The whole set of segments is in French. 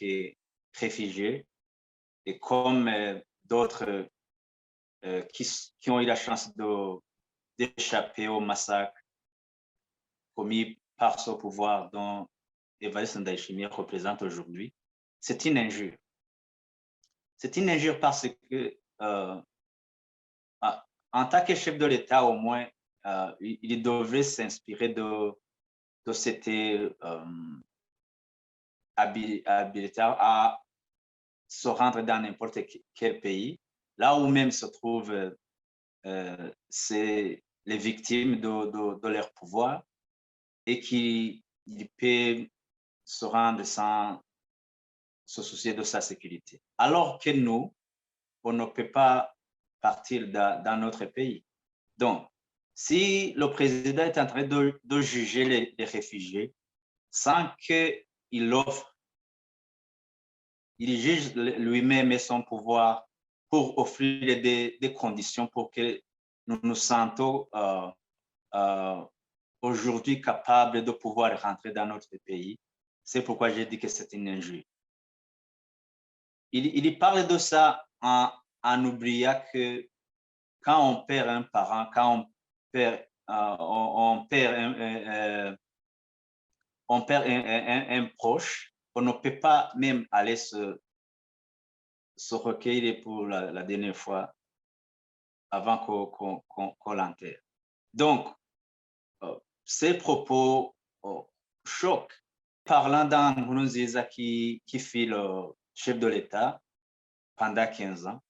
été réfugié et comme d'autres qui ont eu la chance d'échapper au massacre commis par ce pouvoir dont Évariste Ndayishimiye représente aujourd'hui, c'est une injure. C'est une injure parce que, en tant que chef de l'État, au moins, il devrait s'inspirer de cette habilité à se rendre dans n'importe quel pays, là où même se trouvent les victimes de leur pouvoir et qu'il peut se rendre sans se soucier de sa sécurité. Alors que nous, on ne peut pas partir dans notre pays. Donc, si le président est en train de juger les réfugiés sans qu'il offre, il juge lui-même et son pouvoir pour offrir des conditions pour que nous nous sentons aujourd'hui capables de pouvoir rentrer dans notre pays. C'est pourquoi j'ai dit que c'est une injure. Il parle de ça en oubliant que quand on perd un parent, quand on perd un proche, on ne peut pas même aller se recueillir pour la dernière fois avant qu'on l'enterre. Donc, ces propos choquent. Parlant d'Nkurunziza qui fut le chef de l'État pendant 15 ans,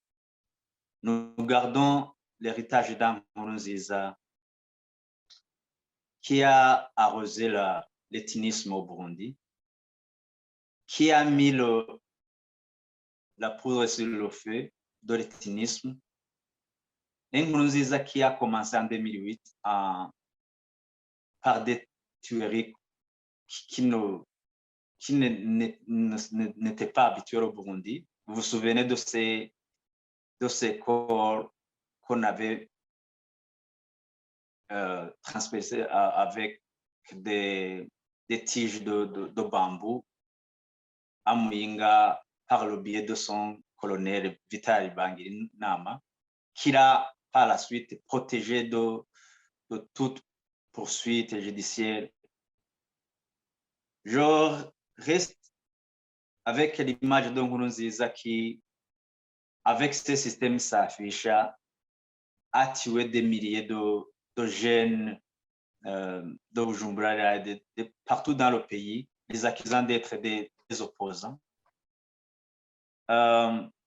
nous gardons l'héritage d'Nkurunziza qui a arrosé l'éthinisme au Burundi, qui a mis la poudre sur le feu de l'éthinisme. Nkurunziza qui a commencé en 2008 par des tueries qui n'étaient pas habituelles au Burundi. Vous vous souvenez de ces corps qu'on avait transpercés avec des tiges de bambou à Muyinga par le biais de son colonel Vital Bangirinama, qui l'a par la suite protégé de toute poursuite judiciaire. Je reste avec l'image de Nkurunziza qui, avec ce système s'affiche, a tué des milliers de jeunes de Bujumbura, partout dans le pays, les accusant d'être des opposants,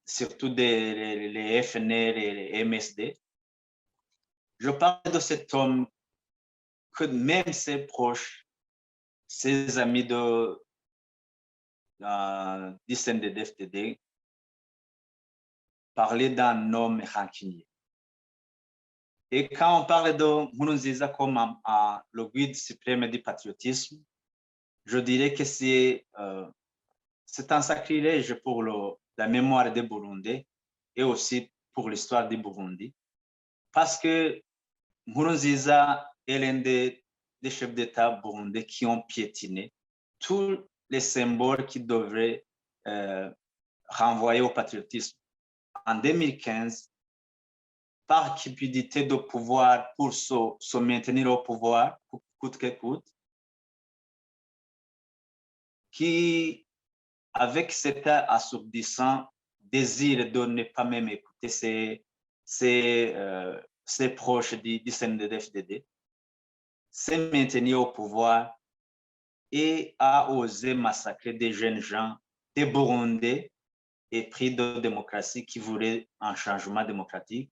surtout les FNL et les MSD. Je parle de cet homme que même ses proches, ses amis du CNDD-FDD parlaient d'un homme rancunier. Et quand on parle de Nkurunziza comme le guide suprême du patriotisme, je dirais que c'est un sacrilège pour la mémoire des Burundais et aussi pour l'histoire du Burundi. Parce que Nkurunziza est l'un des chefs d'État burundais qui ont piétiné tous les symboles qui devraient renvoyer au patriotisme. En 2015, par cupidité de pouvoir pour se maintenir au pouvoir, coûte que coûte, qui, avec cet assourdissant désir de ne pas même écouter ses proches du CNDD-FDD, s'est maintenu au pouvoir et a osé massacrer des jeunes gens, des Burundais épris de démocratie qui voulaient un changement démocratique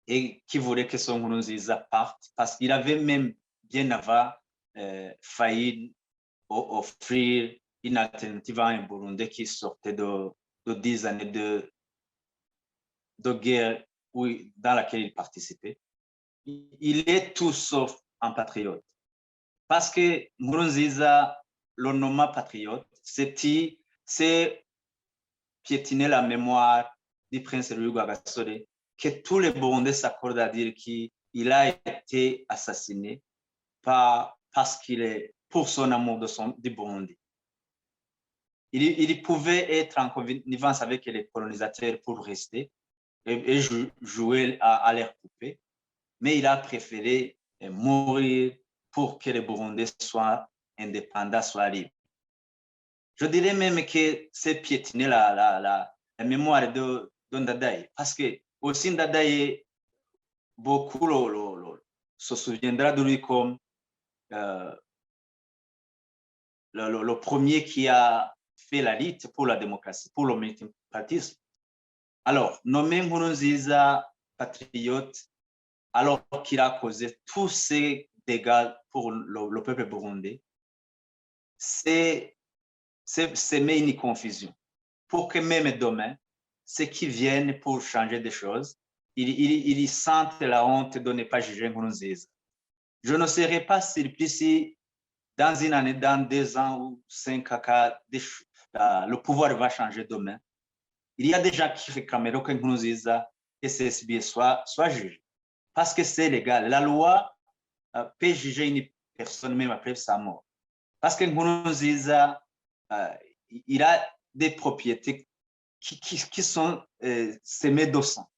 et qui voulait que son Nkurunziza parte parce qu'il avait même bien avant failli offrir une alternative à un Burundais qui sortait de 10 années de guerre dans laquelle il participait. Il est tout sauf un patriote. Parce que Nkurunziza, le nomma patriote, c'est piétiner la mémoire du prince Rugwa Gasore, que tous les Burundais s'accordent à dire qu'il a été assassiné parce qu'il est pour son amour du Burundi. il pouvait être en connivence avec les colonisateurs pour rester et jouer à leur poupée, mais il a préféré mourir pour que les Burundais soient indépendants, soient libres. Je dirais même que c'est piétiner la mémoire de Ndadaye, parce que aussi Ndadaye, beaucoup se souviendra de lui comme le premier qui a fait la lutte pour la démocratie, pour le multipartisme. Alors, nommé Nkurunziza patriote, alors qu'il a causé tous ces dégâts pour le peuple burundais, c'est semer une confusion. Pour que même demain, ceux qui viennent pour changer des choses, ils sentent la honte de ne pas juger Nkurunziza. Je ne serais pas surpris si dans une année, dans 2 ans ou 5 ans, le pouvoir va changer demain. Il y a des gens qui réclameraient que Nkurunziza et CSB soient jugés. Parce que c'est légal. La loi peut juger une personne même après sa mort. Parce que Nkurunziza, il a des propriétés qui sont semées de sang.